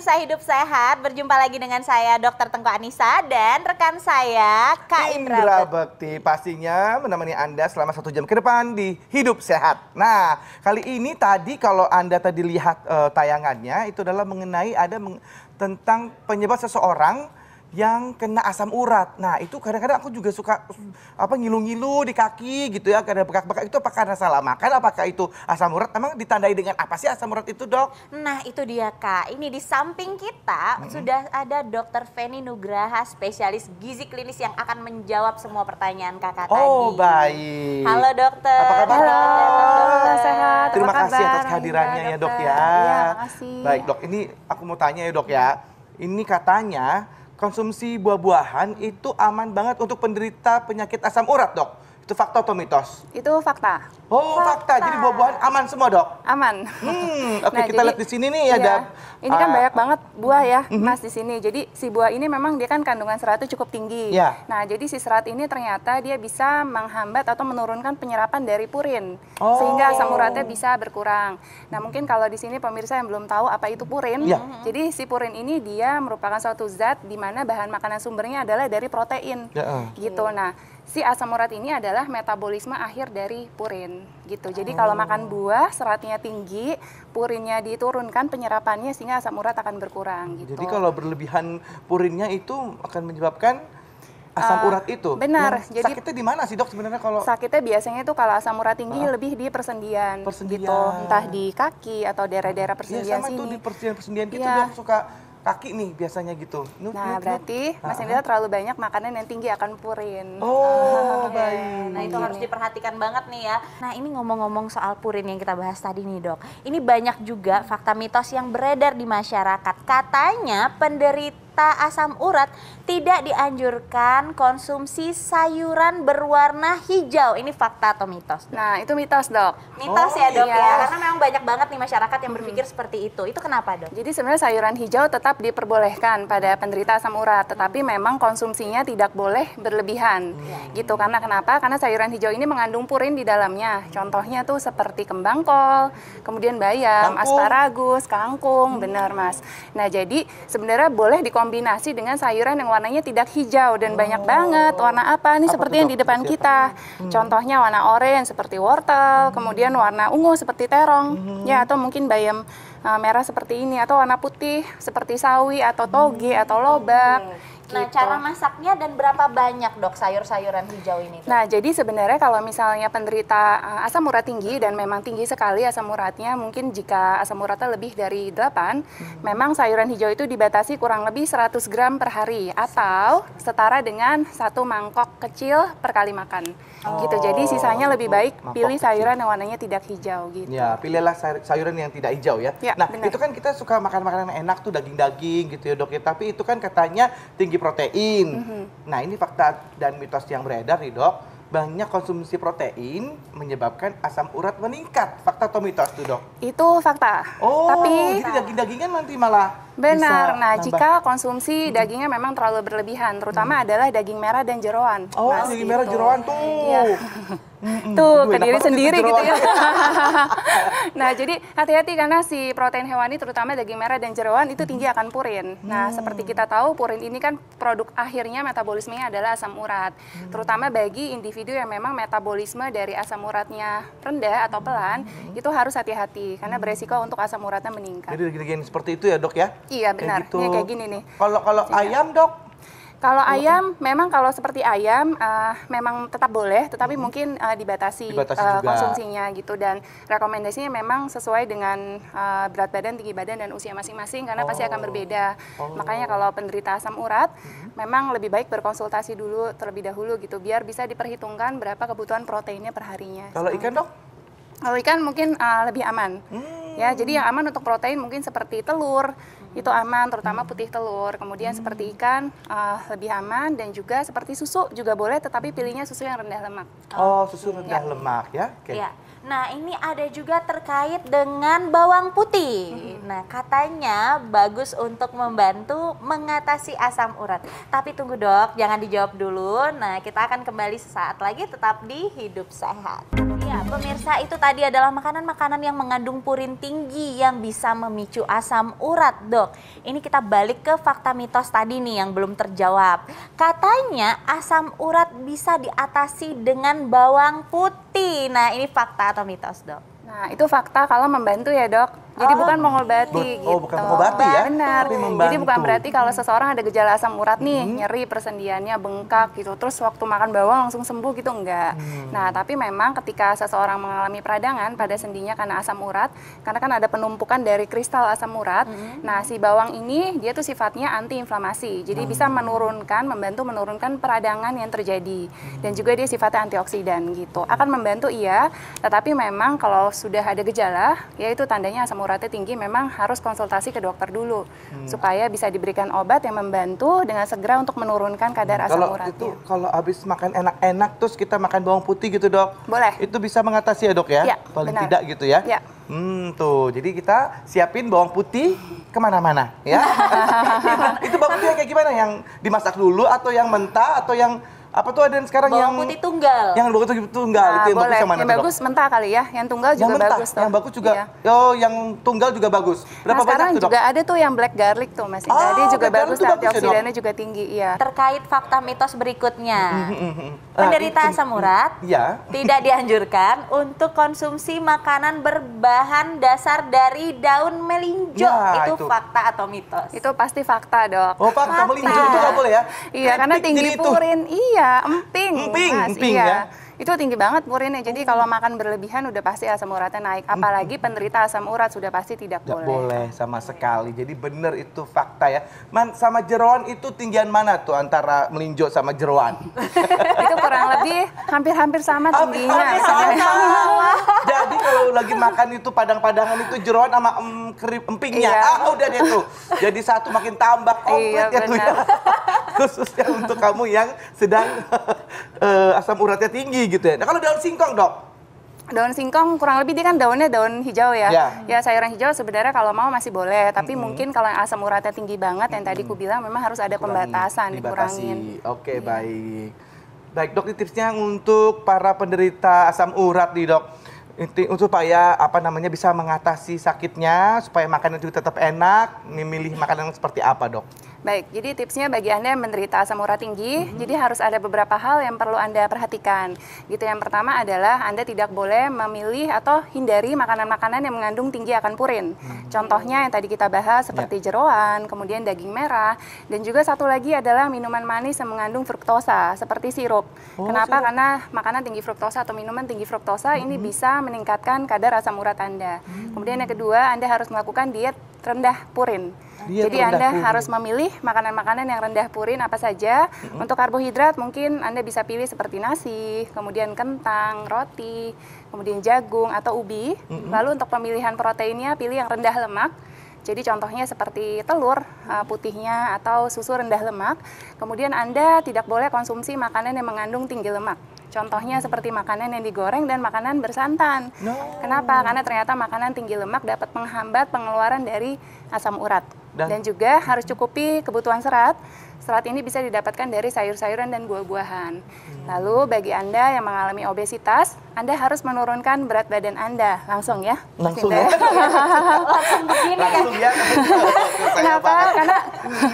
pemirsa Hidup Sehat, berjumpa lagi dengan saya Dr. Tengku Anissa dan rekan saya Kak Indra Bekti. Pastinya menemani Anda selama 1 jam ke depan di Hidup Sehat. Nah, kali ini tadi kalau Anda tadi lihat tayangannya itu adalah mengenai tentang penyebab seseorang yang kena asam urat. Nah, itu kadang-kadang aku juga suka ngilu-ngilu di kaki gitu ya, kadang bekak-bekak. Itu apakah karena salah makan? Apakah itu asam urat? Emang ditandai dengan apa sih asam urat itu, Dok? Nah, itu dia Kak. Ini di samping kita sudah ada Dr. Feni Nugraha, spesialis gizi klinis yang akan menjawab semua pertanyaan Kakak tadi. Oh, baik. Halo dokter. Apa kabar? Halo, sehat. Terima Apa kasih kabar? atas kehadirannya ya, Dok ya. Iya, makasih. Baik, Dok. Ini aku mau tanya ya, Dok ya. Ini katanya konsumsi buah-buahan itu aman banget untuk penderita penyakit asam urat, Dok. Itu fakta atau mitos? Itu fakta. Oh, fakta. Jadi buah-buahan aman semua, Dok? Aman. Oke, kita lihat di sini nih ada. Ini kan banyak banget buah ya, Mas, di sini. Jadi si buah ini memang dia kan kandungan seratnya cukup tinggi. Ya. Nah, jadi si serat ini ternyata dia bisa menghambat atau menurunkan penyerapan dari purin. Sehingga asam uratnya bisa berkurang. Nah, mungkin kalau di sini pemirsa yang belum tahu apa itu purin. Ya. Jadi si purin ini dia merupakan suatu zat di mana bahan makanan sumbernya adalah dari protein. Ya. Gitu. Nah, si asam urat ini adalah metabolisme akhir dari purin gitu. Jadi kalau makan buah seratnya tinggi, purinnya diturunkan penyerapannya sehingga asam urat akan berkurang gitu. Jadi kalau berlebihan purinnya itu akan menyebabkan asam urat itu. Benar. Jadi sakitnya di mana sih, Dok, sebenarnya kalau sakitnya biasanya itu kalau asam urat tinggi lebih di persendian. Gitu. Entah di kaki atau daerah-daerah persendian sama sini. Tuh di persendian gitu, Iya. Dok, suka kaki nih biasanya gitu. Nah, berarti Mas Indra terlalu banyak makanan yang tinggi akan purin. Oh, baik. Nah, itu harus diperhatikan banget nih ya. Nah, ini ngomong-ngomong soal purin yang kita bahas tadi nih, Dok. Ini banyak juga fakta mitos yang beredar di masyarakat. Katanya penderita asam urat tidak dianjurkan konsumsi sayuran berwarna hijau. Ini fakta atau mitos? Nah, itu mitos, Dok. Mitos ya, Dok, iya. ya. Karena memang banyak banget nih masyarakat yang berpikir seperti itu. Itu kenapa, Dok? Jadi sebenarnya sayuran hijau tetap diperbolehkan pada penderita asam urat, tetapi memang konsumsinya tidak boleh berlebihan. Gitu. Karena kenapa? Karena sayuran hijau ini mengandung purin di dalamnya. Contohnya tuh seperti kembang kol, kemudian bayam, asparagus, kangkung, benar, Mas. Nah, jadi sebenarnya boleh dikombinasi dengan sayuran yang warnanya tidak hijau dan banyak banget. Warna apa? Ini seperti yang di depan kita. Contohnya warna oranye seperti wortel, kemudian warna ungu seperti terong, ya, atau mungkin bayam merah seperti ini, atau warna putih seperti sawi atau toge atau lobak. Nah, Gitu. cara masaknya dan berapa banyak, Dok, sayur-sayuran hijau ini, Dok? Nah, jadi sebenarnya kalau misalnya penderita asam urat tinggi dan memang tinggi sekali asam uratnya, mungkin jika asam uratnya lebih dari 8, memang sayuran hijau itu dibatasi kurang lebih 100 gram per hari atau setara dengan 1 mangkok kecil per kali makan. Gitu. Jadi sisanya lebih baik pilih sayuran yang warnanya tidak hijau gitu. Ya, pilihlah sayuran yang tidak hijau ya. Ya, Nah, benar. itu kan kita suka makan makanan yang enak tuh, daging-daging gitu ya, Dok ya. Tapi itu kan katanya tinggi protein. Nah, ini fakta dan mitos yang beredar nih, Dok. Banyak konsumsi protein menyebabkan asam urat meningkat. Fakta atau mitos tuh, Dok? Itu fakta. Oh, Tapi jadi daging-dagingan nanti malah benar. bisa Nah, nambah. jika konsumsi dagingnya memang terlalu berlebihan, terutama adalah daging merah dan jeroan. Oh, Mas, daging gitu. merah jeroan tuh. Iya. Tuh, Aduh, ke enak diri banget sendiri itu gitu ya. jeroan. Nah, jadi hati-hati karena si protein hewani terutama daging merah dan jeroan itu tinggi akan purin. Nah, seperti kita tahu purin ini kan produk akhirnya metabolismenya adalah asam urat. Terutama bagi individu yang memang metabolisme dari asam uratnya rendah atau pelan, itu harus hati-hati karena beresiko untuk asam uratnya meningkat. Jadi daging-daging seperti itu ya, Dok ya? Iya, benar. Gitu. Ini kayak gini nih. Kalau ayam, Dok? Kalau ayam, memang kalau seperti ayam, memang tetap boleh, tetapi mungkin dibatasi Dibatasi juga. konsumsinya gitu. Dan rekomendasinya memang sesuai dengan berat badan, tinggi badan, dan usia masing-masing, karena pasti akan berbeda. Makanya kalau penderita asam urat, memang lebih baik berkonsultasi dulu terlebih dahulu gitu, biar bisa diperhitungkan berapa kebutuhan proteinnya per harinya. Kalau ikan, Dok? Kalau ikan mungkin lebih aman. Ya, jadi yang aman untuk protein mungkin seperti telur, itu aman, terutama putih telur. Kemudian seperti ikan lebih aman, dan juga seperti susu juga boleh, tetapi pilihnya susu yang rendah lemak. Oh, susu rendah lemak ya? Oke. Ya. Nah, ini ada juga terkait dengan bawang putih. Nah, katanya bagus untuk membantu mengatasi asam urat. Tapi tunggu, Dok, jangan dijawab dulu. Nah, kita akan kembali sesaat lagi, tetap di Hidup Sehat. Ya, pemirsa, itu tadi adalah makanan-makanan yang mengandung purin tinggi yang bisa memicu asam urat, Dok. Ini kita balik ke fakta mitos tadi nih yang belum terjawab. Katanya asam urat bisa diatasi dengan bawang putih. Nah, ini fakta atau mitos, Dok? Nah, itu fakta kalau membantu ya, Dok. Jadi bukan mengobati gitu. Bukan mengobati ya? Benar. Tapi membantu. Jadi bukan berarti kalau seseorang ada gejala asam urat nih, nyeri persendiannya, bengkak gitu, terus waktu makan bawang langsung sembuh gitu, enggak. Nah, tapi memang ketika seseorang mengalami peradangan pada sendinya karena asam urat, karena kan ada penumpukan dari kristal asam urat. Nah, si bawang ini dia tuh sifatnya antiinflamasi. Jadi bisa membantu menurunkan peradangan yang terjadi. Dan juga dia sifatnya antioksidan gitu. Akan membantu iya, tetapi memang kalau sudah ada gejala, yaitu tandanya asam uratnya tinggi, memang harus konsultasi ke dokter dulu supaya bisa diberikan obat yang membantu dengan segera untuk menurunkan kadar asam uratnya. Kalau habis makan enak-enak terus kita makan bawang putih gitu, Dok. Boleh. Itu bisa mengatasi ya, Dok ya? Ya, paling benar. tidak gitu ya. Ya. Tuh, jadi kita siapin bawang putih kemana-mana ya. Itu bawang putih kayak gimana? Yang dimasak dulu atau yang mentah atau yang apa tuh ada sekarang yang Bawang putih tunggal. Yang bawang putih tunggal Nah, itu yang boleh. bagus yang mana Yang tuh, bagus Dok? mentah kali ya, yang tunggal juga Yang mentah, bagus tuh. yang bagus juga. Iya. Oh, yang tunggal juga bagus. Berapa Nah, sekarang banyak tuh, Dok? juga ada tuh yang black garlic tuh, Mas Indra. Dia juga black garlic bagus, tuh bagus ya, Dok? antioksidannya juga tinggi, iya. Terkait fakta mitos berikutnya. Nah, Penderita itu- asam urat Iya. tidak dianjurkan untuk konsumsi makanan berbahan dasar dari daun melinjo. Ya, itu itu. fakta atau mitos? Itu pasti fakta, Dok. Oh, Pak, kamu melinjo itu nggak boleh ya? Iya, karena Kritik tinggi jadi itu. purin. Iya, emping. Emping iya. ya? Itu tinggi banget purinnya. Jadi kalau makan berlebihan udah pasti asam uratnya naik. Apalagi penderita asam urat sudah pasti tidak Nggak boleh. boleh sama sekali. Jadi bener itu fakta ya. Sama jeroan itu tinggian mana tuh antara melinjo sama jeroan? Itu kurang lebih hampir-hampir sama tingginya. Hampir sama. Jadi kalau lagi makan itu padang-padangan itu jeroan sama empingnya. Iya. Udah deh tuh. Jadi satu makin tambah komplit Iya, ya tuh ya. benar. Khususnya untuk kamu yang sedang asam uratnya tinggi gitu ya. Nah kalau daun singkong, Dok? Daun singkong kurang lebih dia kan daunnya daun hijau ya. Ya. Ya sayuran hijau sebenarnya kalau mau masih boleh, tapi mungkin kalau yang asam uratnya tinggi banget yang tadi ku bilang memang harus ada pembatasan, dikurangin. Oke, baik. Baik, Dok, ini tipsnya untuk para penderita asam urat nih, Dok. Untuk supaya bisa mengatasi sakitnya, supaya makanan itu tetap enak, memilih makanan seperti apa, Dok? Baik, jadi tipsnya bagi Anda yang menderita asam urat tinggi, jadi harus ada beberapa hal yang perlu Anda perhatikan. Gitu, yang pertama adalah Anda tidak boleh memilih atau hindari makanan-makanan yang mengandung tinggi akan purin. Contohnya yang tadi kita bahas seperti jeroan, kemudian daging merah, dan juga satu lagi adalah minuman manis yang mengandung fruktosa, seperti sirup. Kenapa? Karena makanan tinggi fruktosa atau minuman tinggi fruktosa ini bisa meningkatkan kadar asam urat Anda. Kemudian yang kedua, Anda harus melakukan diet rendah purin. Diet Jadi rendah Anda purin. harus memilih makanan-makanan yang rendah purin apa saja. Untuk karbohidrat mungkin Anda bisa pilih seperti nasi, kemudian kentang, roti, kemudian jagung atau ubi. Lalu untuk pemilihan proteinnya pilih yang rendah lemak. Jadi contohnya seperti telur putihnya atau susu rendah lemak. Kemudian Anda tidak boleh konsumsi makanan yang mengandung tinggi lemak. Contohnya seperti makanan yang digoreng dan makanan bersantan. Kenapa? Karena ternyata makanan tinggi lemak dapat menghambat pengeluaran dari asam urat. Dan juga harus cukupi kebutuhan serat. Serat ini bisa didapatkan dari sayur-sayuran dan buah-buahan. Lalu bagi Anda yang mengalami obesitas, Anda harus menurunkan berat badan Anda. Langsung ya. Langsung Cinta. ya? Langsung begini kan? Langsung ya? Kenapa? Karena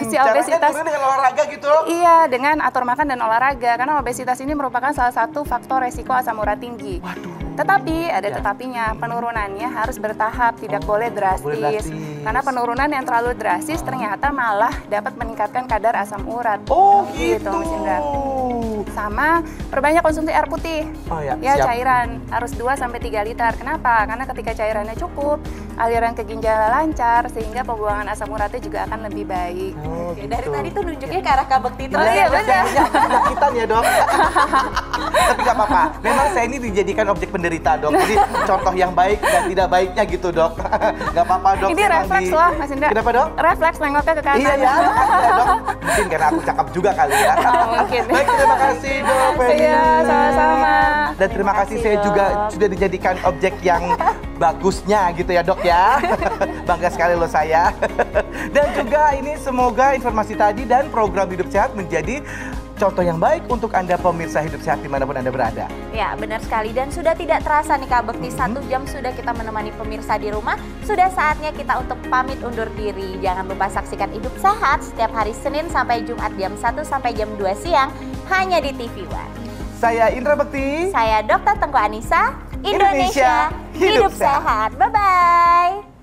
si Caranya obesitas turun dengan olahraga gitu loh? iya, dengan atur makan dan olahraga. Karena obesitas ini merupakan salah satu faktor resiko asam urat tinggi. Tetapi ada tetapinya, penurunannya harus bertahap, tidak boleh boleh drastis. drastis. Karena penurunan yang terlalu drastis ternyata malah dapat meningkatkan kadar asam urat. Oh gitu. Mas Indra. Sama perbanyak konsumsi air putih. Oh ya, Ya, siap. cairan harus 2-3 liter. Kenapa? Karena ketika cairannya cukup, aliran ke ginjal lancar sehingga pembuangan asam uratnya juga akan lebih baik. Oh, Oke, gitu. dari tadi tuh nunjuknya ke arah kabekti terus. Iya, benar. Penyakitan ya, Dok. Tapi nggak apa-apa. Memang saya ini dijadikan objek penderita, Dok. Jadi contoh yang baik dan tidak baiknya gitu, Dok. Nggak apa-apa, Dok. Ini Memang refleks loh, Mas Indra. Kenapa, Dok? Refleks nengoknya ke kanan. Iya ya, Dok. Mungkin karena aku cakep juga kali ya. Mungkin. Baik, terima kasih, Dok. Penny. Iya, sama-sama. Dan terima kasih saya Dok. juga sudah dijadikan objek yang bagusnya gitu ya, Dok ya. Bangga sekali loh saya. Dan juga ini semoga informasi tadi dan program Hidup Sehat menjadi contoh yang baik untuk Anda pemirsa Hidup Sehat dimanapun Anda berada. Ya, benar sekali. Dan sudah tidak terasa nih Kak Bekti, 1 jam sudah kita menemani pemirsa di rumah. Sudah saatnya kita untuk pamit undur diri. Jangan lupa saksikan Hidup Sehat setiap hari Senin sampai Jumat jam 1 sampai jam 2 siang hanya di TV One. Saya Indra Bekti. Saya Dr. Tengku Anissa. Indonesia Hidup Sehat. Bye-bye.